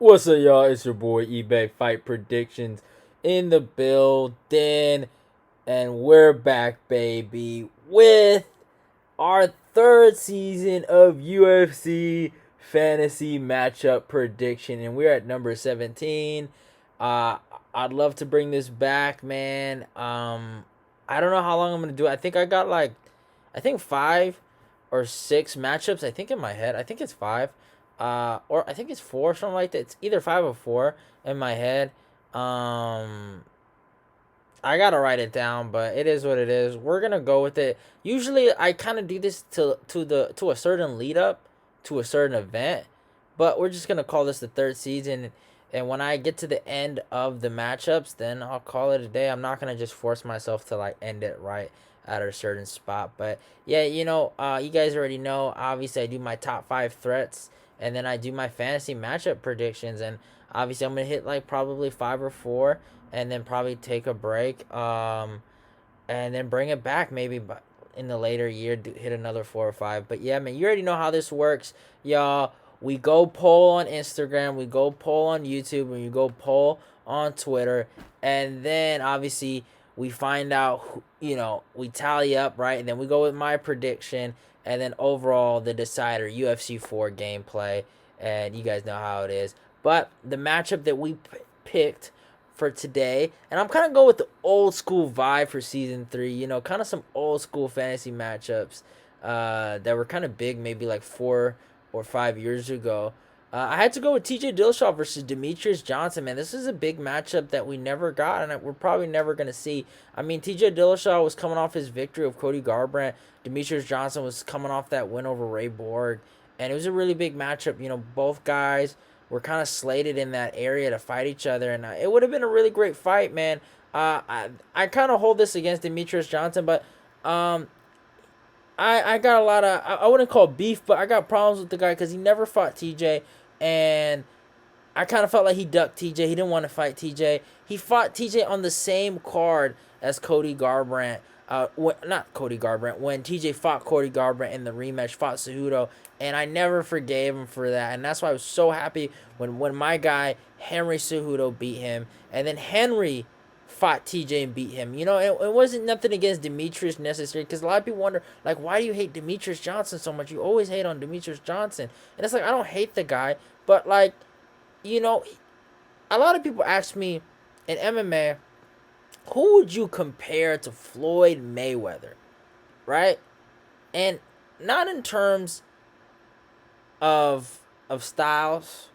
What's up, y'all? It's your boy eBay Fight Predictions in the building, and we're back, baby, with our third season of UFC fantasy matchup prediction, and we're at number 17. Uh, I'd love to bring this back, man. I don't know how long I'm gonna do it. I think I got I think 5 or 6 matchups. I think in my head. I think it's 5. Or I think it's 4, something like that. It's either 5 or 4 in my head. Um, I gotta write it down, but it is what it is. We're gonna go with it. Usually, I kind of do this to a certain lead up to a certain event, but we're just gonna call this the third season. And when I get to the end of the matchups, then I'll call it a day. I'm not gonna just force myself to end it right at a certain spot. But yeah, you guys already know. Obviously, I do my top 5 threats, and then I do my fantasy matchup predictions, and obviously I'm gonna hit probably 5 or 4, and then probably take a break, and then bring it back maybe, but in the later year hit another 4 or 5. But yeah, man, you already know how this works, y'all. We go poll on Instagram, we go poll on YouTube, and we go poll on Twitter, and then obviously we find out we tally up, right, and then we go with my prediction, and then overall the decider, UFC 4 gameplay, and you guys know how it is. But the matchup that we picked for today, and I'm kind of going with the old school vibe for season 3. Kind of some old school fantasy matchups that were kind of big, maybe like 4 or 5 years ago. I had to go with TJ Dillashaw versus Demetrious Johnson, man. This is a big matchup that we never got, and we're probably never going to see. I mean, TJ Dillashaw was coming off his victory of Cody Garbrandt. Demetrious Johnson was coming off that win over Ray Borg, and it was a really big matchup. Both guys were kind of slated in that area to fight each other, and it would have been a really great fight, man. I kind of hold this against Demetrious Johnson, but um, I got a lot of, I wouldn't call beef, but I got problems with the guy because he never fought TJ, and I kind of felt like he ducked TJ. He didn't want to fight TJ. He fought TJ on the same card as Cody Garbrandt. Not Cody Garbrandt. When TJ fought Cody Garbrandt in the rematch, fought Cejudo, and I never forgave him for that. And that's why I was so happy when my guy Henry Cejudo beat him, and then Henry fought TJ and beat him. It wasn't nothing against Demetrius necessarily, because a lot of people wonder, why do you hate Demetrius Johnson so much? You always hate on Demetrius Johnson, and it's I don't hate the guy, but you know, a lot of people ask me in MMA, who would you compare to Floyd Mayweather, right? And not in terms of styles,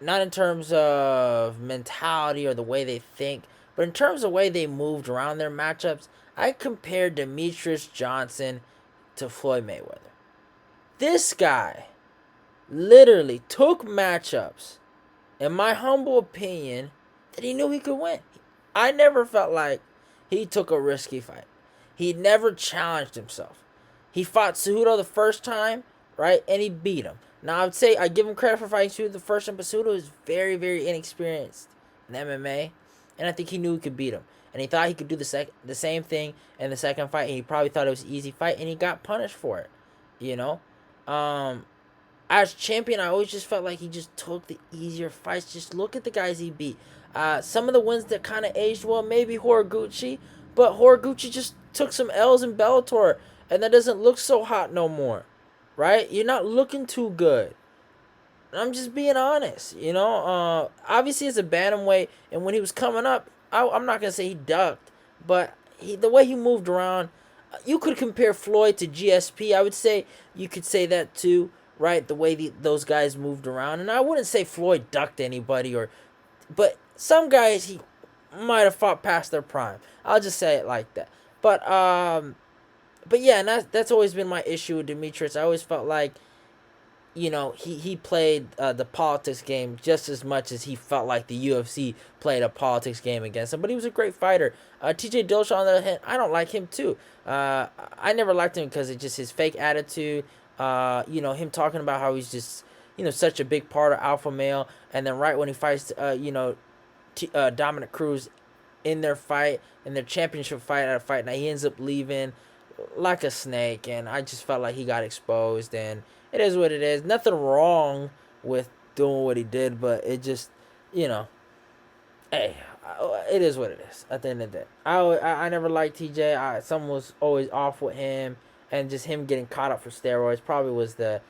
not in terms of mentality or the way they think, but in terms of the way they moved around their matchups. I compared Demetrius Johnson to Floyd Mayweather. This guy literally took matchups, in my humble opinion, that he knew he could win. I never felt like he took a risky fight. He never challenged himself. He fought Cejudo the first time, right, and he beat him. Now, I would say I give him credit for fighting Cejudo the first time, but Cejudo is very, very inexperienced in MMA, and I think he knew he could beat him. And he thought he could do the same thing in the second fight, and he probably thought it was an easy fight, and he got punished for it. You know, um, as champion, I always just felt like he just took the easier fights. Just look at the guys he beat. Some of the wins that kind of aged well, maybe Horiguchi, but Horiguchi just took some L's in Bellator, and that doesn't look so hot no more, right? You're not looking too good. I'm just being honest, Obviously, it's a bantamweight, and when he was coming up, I'm not gonna say he ducked, but the way he moved around, you could compare Floyd to GSP. I would say you could say that too, right? The way those guys moved around, and I wouldn't say Floyd ducked anybody, but some guys he might have fought past their prime. I'll just say it like that. But yeah, and that's always been my issue with Demetrius. I always felt like he played the politics game just as much as he felt like the UFC played a politics game against him. But he was a great fighter. TJ Dillashaw, on the other hand, I don't like him too. I never liked him because of just his fake attitude. Him talking about how he's just such a big part of alpha male, and then right when he fights Dominic Cruz in their championship fight at a fight night, he ends up leaving like a snake, and I just felt like he got exposed, and it is what it is. Nothing wrong with doing what he did, but it just, you know, hey, it is what it is. At the end of the day, I never liked TJ. Someone was always off with him, and just him getting caught up for steroids probably was the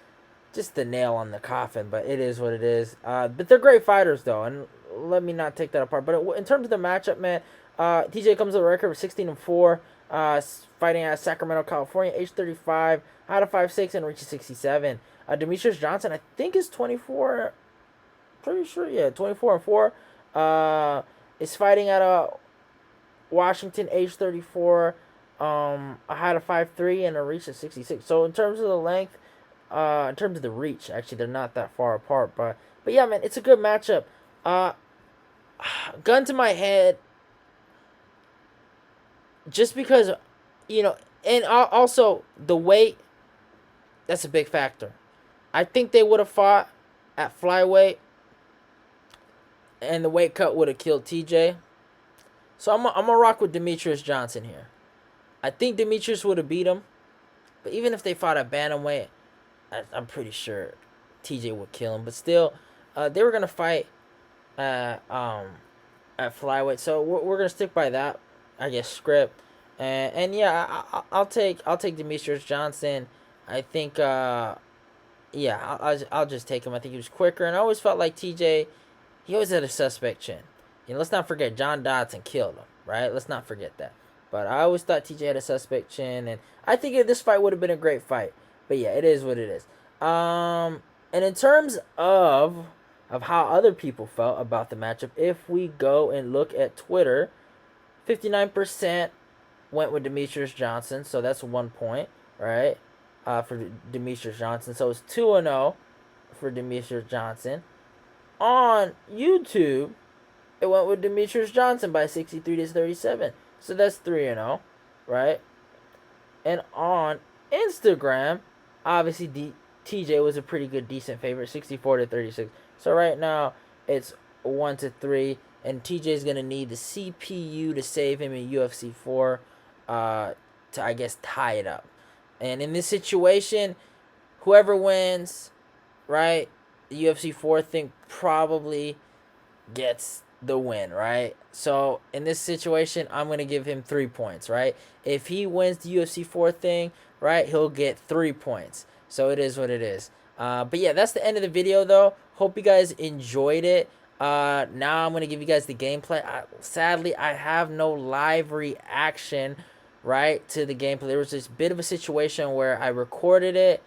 nail on the coffin. But it is what it is. But they're great fighters though, and let me not take that apart. But in terms of the matchup, man, TJ comes with a record of 16-4. Fighting out of Sacramento, California, age 35, out of 5'6", and reaches 67. Demetrious Johnson, I think, is 24. Pretty sure, yeah, 24-4. Is fighting out of Washington, age 34. A height of 5'3" and a reach of 66. So in terms of the length, in terms of the reach, actually, they're not that far apart. But yeah, man, it's a good matchup. Gun to my head, just because, you know, and also the weight, that's a big factor. I think they would have fought at flyweight, and the weight cut would have killed TJ. So I'm gonna rock with Demetrious Johnson here. I think Demetrious would have beat him, but even if they fought at bantamweight, I'm pretty sure TJ would kill him. But still, they were gonna fight at flyweight, so we're gonna stick by that, I guess, script. And yeah, I'll take Demetrious Johnson. I think yeah, I'll just take him. I think he was quicker, and I always felt like TJ, he always had a suspect chin. You know, let's not forget John Dodson killed him, right? Let's not forget that. But I always thought TJ had a suspect chin, and I think this fight would have been a great fight. But yeah, it is what it is. And in terms of how other people felt about the matchup, if we go and look at Twitter, 59% went with Demetrious Johnson, so that's 1 point, right? For Demetrious Johnson, so it's 2-0 for Demetrious Johnson. On YouTube, it went with Demetrious Johnson by 63-37, so that's 3-0, right? And on Instagram, obviously TJ was a pretty good, decent favorite, 64-36. So right now it's 1-3, and TJ's gonna need the CPU to save him in UFC 4, to, I guess, tie it up. And in this situation, whoever wins, right, the UFC 4 thing probably gets the win, right? So in this situation, I'm going to give him 3 points, right? If he wins the UFC 4 thing, right, he'll get 3 points. So it is what it is. But yeah, that's the end of the video, though. Hope you guys enjoyed it. Now I'm going to give you guys the gameplay. Sadly, I have no live reaction, right, to the gameplay. There was this bit of a situation where I recorded it,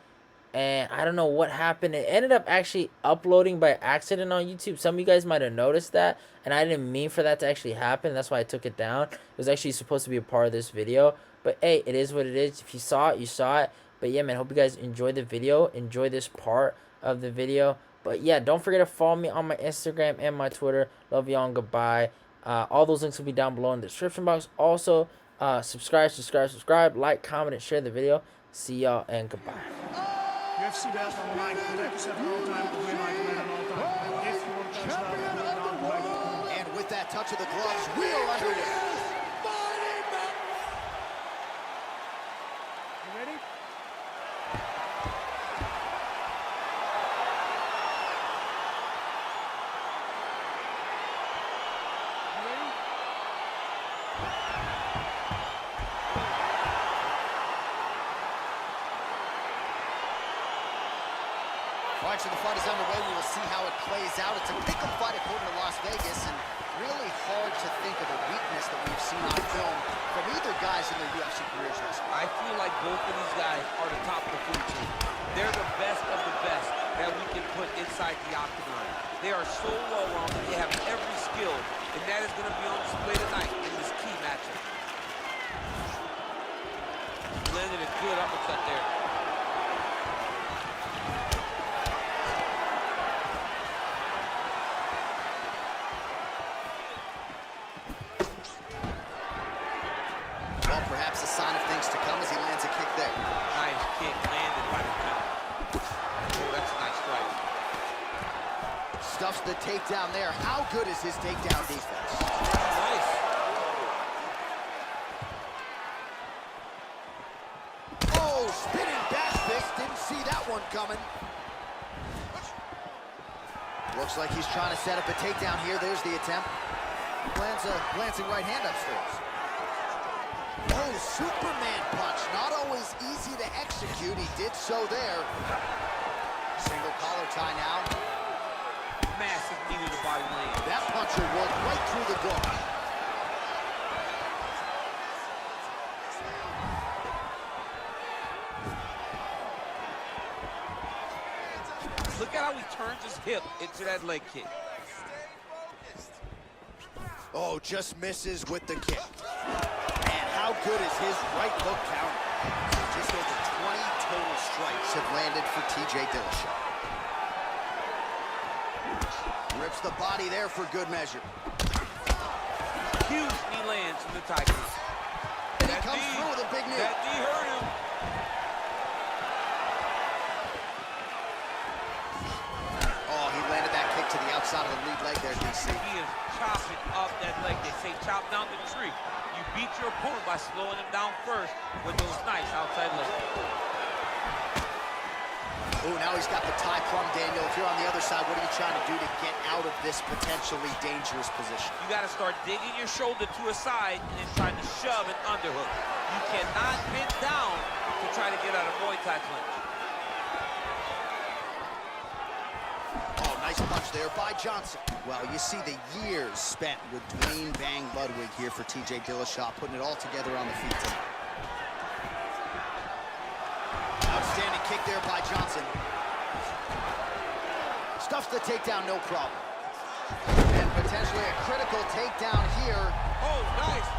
and I don't know what happened. It ended up actually uploading by accident on YouTube. Some of you guys might have noticed that, and I didn't mean for that to actually happen. That's why I took it down. It was actually supposed to be a part of this video. But hey, it is what it is. If you saw it, you saw it. But yeah, man, hope you guys enjoyed the video. Enjoy this part of the video. But yeah, don't forget to follow me on my Instagram and my Twitter. Love y'all and goodbye. All those links will be down below in the description box. Also, subscribe, like, comment, and share the video. See y'all and goodbye. UFC belt on the line, protect yourself at all times, win like win at all times. If you want to touch that, and with that touch of the gloves, we are underway. you ready? You ready? All right, so the fight is underway. We will see how it plays out. It's a pick-up fight according to Las Vegas, and really hard to think of a weakness that we've seen on film from either guys in their UFC careers. I feel like both of these guys are the top of the food chain. They're the best of the best that we can put inside the octagon. They are so well-rounded. They have every skill, and that is going to be on display tonight in this key matchup. Landed a good uppercut there. Perhaps a sign of things to come as he lands a kick there. Nice kick landed by the count. Oh, that's a nice strike. Stuffs the takedown there. How good is his takedown defense? Nice. Oh, spinning back fist. Didn't see that one coming. Looks like he's trying to set up a takedown here. There's the attempt. Lands a glancing right hand upstairs. Oh, Superman punch. Not always easy to execute. He did so there. Single collar tie now. Massive knee to the body land. That punch will work right through the guard. Look at how he turns his hip into that leg kick. Oh, just misses with the kick. Man, how good is his right hook counter? Just over 20 total strikes have landed for TJ Dillashaw. Rips the body there for good measure. Huge knee lands from the Tiger. And he comes through with a big knee. That knee hurt him. Oh, he landed that kick to the outside of the lead leg there, DC. He is chopping up that leg. They say chop down the tree. You beat your opponent by slowing him down first with those nice outside legs. Oh, now he's got the tie plum, Daniel. If you're on the other side, what are you trying to do to get out of this potentially dangerous position? You got to start digging your shoulder to a side and then trying to shove an underhook. You cannot bend down to try to get out of Muay Thai clinch. Oh, nice punch there by Johnson. Well, you see the years spent with Dwayne Bang Ludwig here for TJ Dillashaw, putting it all together on the feet tonight. Outstanding kick there by Johnson. Stuffs the takedown, no problem. And potentially a critical takedown here. Oh, nice.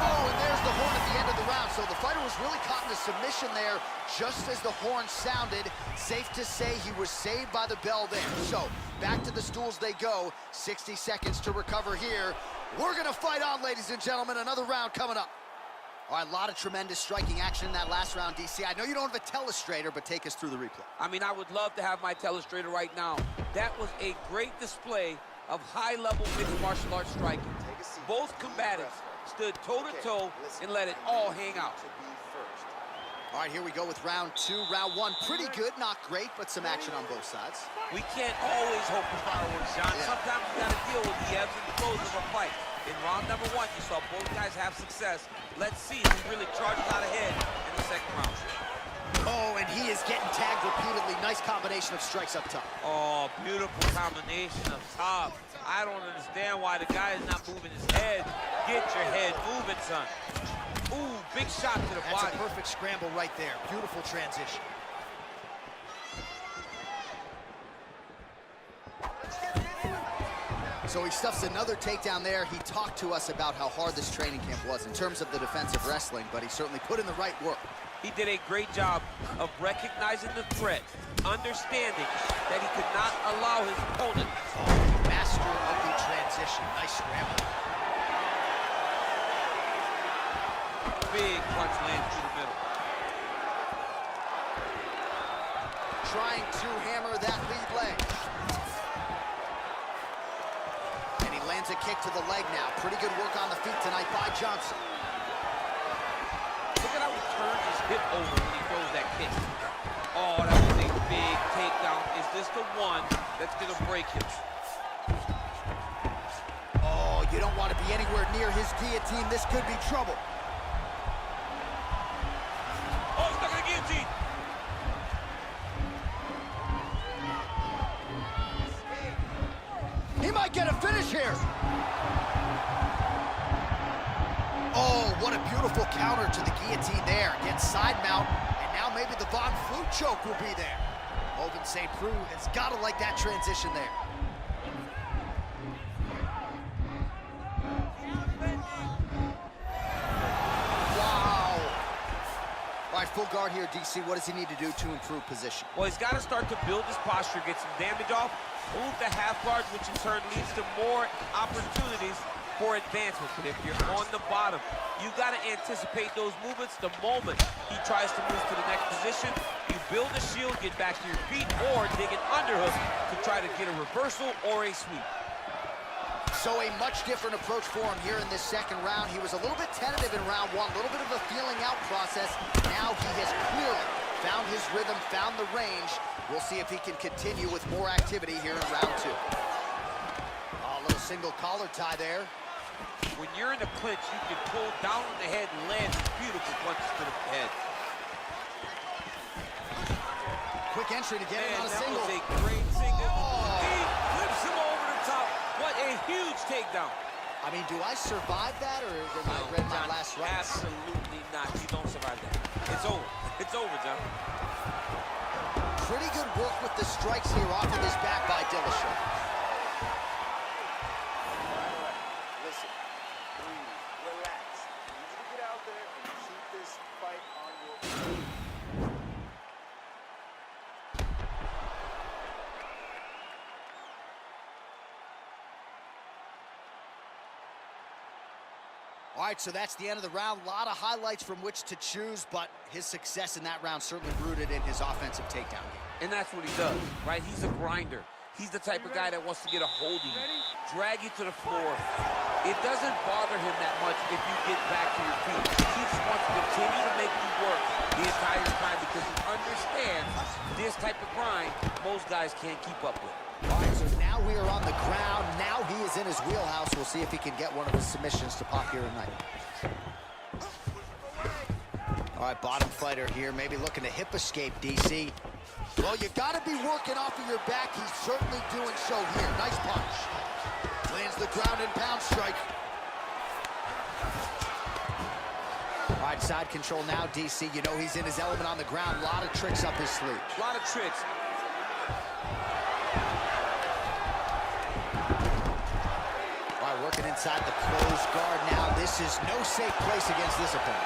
Oh, and there's the horn at the end of the round. So the fighter was really caught in a submission there just as the horn sounded. Safe to say he was saved by the bell there. So back to the stools they go. 60 seconds to recover here. We're gonna fight on, ladies and gentlemen. Another round coming up. All right, a lot of tremendous striking action in that last round, DC. I know you don't have a telestrator, but take us through the replay. I mean, I would love to have my telestrator right now. That was a great display of high-level mixed martial arts striking. Both combatants stood toe-to-toe and let it all hang out. All right, here we go with round two. Round one, pretty good, not great, but some action on both sides. We can't always hope for fireworks, John. Yeah. Sometimes we got to deal with the ebbs and flows of a fight. In round number one, you saw both guys have success. Let's see if he really charges out ahead in the second round. Oh, and he is getting tagged repeatedly. Nice combination of strikes up top. Oh, beautiful combination up top. I don't understand why the guy is not moving his head. Get your head moving, son. Ooh, big shot to the body. That's a perfect scramble right there. Beautiful transition. So he stuffs another takedown there. He talked to us about how hard this training camp was in terms of the defensive wrestling, but he certainly put in the right work. He did a great job of recognizing the threat, understanding that he could not allow his opponent. Master of the transition. Nice scramble. Big punch lands through the middle. Trying to hammer that lead leg. And he lands a kick to the leg now. Pretty good work on the feet tonight by Johnson. Look at how he turns his hip over when he throws that kick. Oh, that was a big takedown. Is this the one that's going to break him? Oh, you don't want to be anywhere near his guillotine. This could be trouble. Oh, he's stuck in the guillotine. He might get a finish here. Oh, what a beautiful counter to the guillotine there. Gets side mount, and now maybe the Von Flue choke will be there. Logan St. Preux has got to like that transition there. Wow. All right, full guard here, DC. What does he need to do to improve position? Well, he's got to start to build his posture, get some damage off, move the half guard, which in turn leads to more opportunities for advancement. But if you're on the bottom, you got to anticipate those movements the moment he tries to move to the next position. You build a shield, get back to your feet, or dig an underhook to try to get a reversal or a sweep. So a much different approach for him here in this second round. He was a little bit tentative in round one, a little bit of a feeling out process. Now he has clearly found his rhythm, found the range. We'll see if he can continue with more activity here in round two. A little single collar tie there. When you're in the clinch, you can pull down on the head and land beautiful punches to the head. Quick entry to get it on a that single. was a great single. He flips him over the top. What a huge takedown. I mean, do I survive that, or am I read my last rights? Absolutely not. You don't survive that. It's over. It's over, John. Pretty good work with the strikes here off of his back by Dillashaw. Listen, breathe, relax. I need you to get out there and keep this fight on your feet. All right, so that's the end of the round. A lot of highlights from which to choose, but his success in that round certainly rooted in his offensive takedown. And that's what he does, right? He's a grinder. He's the type of guy that wants to get a hold of you, drag you to the floor. It doesn't bother him that much if you get back to your feet. He just wants to continue to make you work the entire time because he understands this type of grind most guys can't keep up with. All right, so now we are on the ground. Now he is in his wheelhouse. We'll see if he can get one of his submissions to pop here tonight. All right, bottom fighter here, maybe looking to hip escape, DC. Well, you got to be working off of your back. He's certainly doing so here. Nice punch. Lands the ground and pound strike. All right, side control now, DC. You know he's in his element on the ground. A lot of tricks up his sleeve. A lot of tricks. All right, working inside the closed guard now. This is no safe place against this opponent.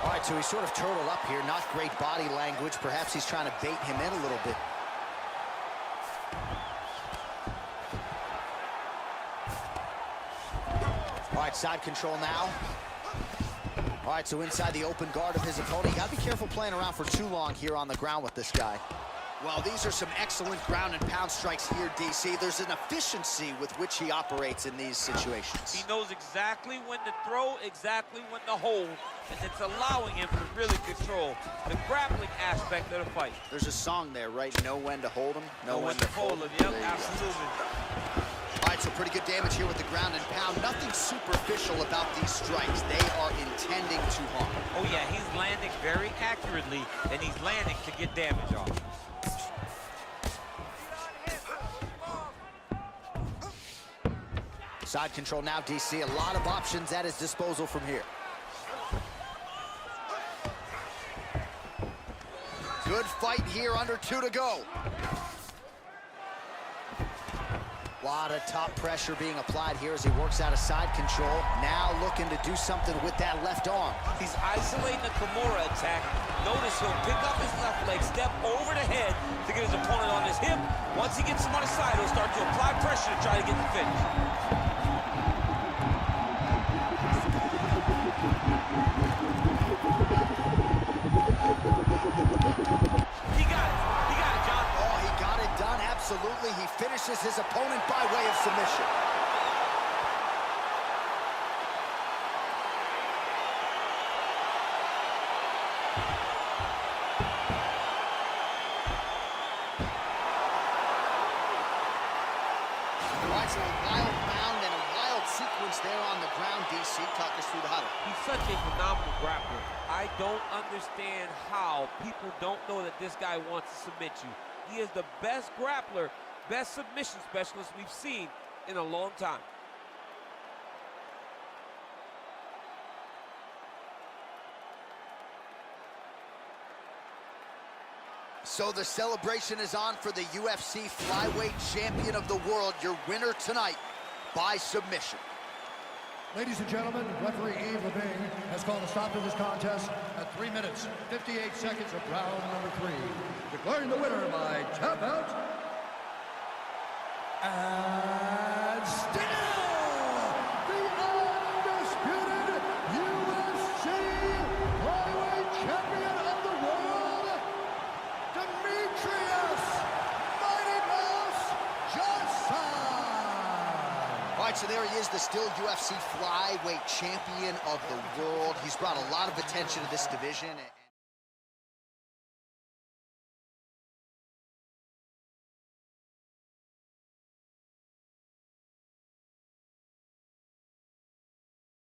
All right, so he's sort of turtled up here. Not great body language. Perhaps he's trying to bait him in a little bit. All right, side control now. All right, so inside the open guard of his opponent. You got to be careful playing around for too long here on the ground with this guy. Well, these are some excellent ground and pound strikes here, DC. There's an efficiency with which he operates in these situations. He knows exactly when to throw, exactly when to hold, and it's allowing him to really control the grappling aspect of the fight. There's a song there, right? Know when to hold him, Know when to hold him. Yep, absolutely. All right, so pretty good damage here with the ground and pound. Nothing superficial about these strikes. They are intending to harm. Oh, yeah, he's landing very accurately, and he's landing to get damage off. Side control now, DC. A lot of options at his disposal from here. Good fight here, under 2 to go. A lot of top pressure being applied here as he works out of side control. Now looking to do something with that left arm. He's isolating the Kimura attack. Notice he'll pick up his left leg, step over the head to get his opponent on his hip. Once he gets him on his side, he'll start to apply pressure to try to get the finish. He got it, John. Oh, he got it done, absolutely. He finishes his opponent by way of submission. All right, so a wild mound and a wild sequence there on the ground, DC. Talk us through the highlight. He's such a phenomenal grappler. I don't understand how people don't know that this guy wants to submit you. He is the best grappler, best submission specialist we've seen in a long time. So the celebration is on for the UFC flyweight champion of the world, your winner tonight by submission. Ladies and gentlemen, referee Yves Levine has called a stop to this contest at 3 minutes, 58 seconds of round number 3. Declaring the winner by tap out, and still the undisputed UFC flyweight champion of the world, Demetrious Mighty Mouse Johnson. so there he is, the still UFC flyweight champion of the world. He's brought a lot of attention to this division.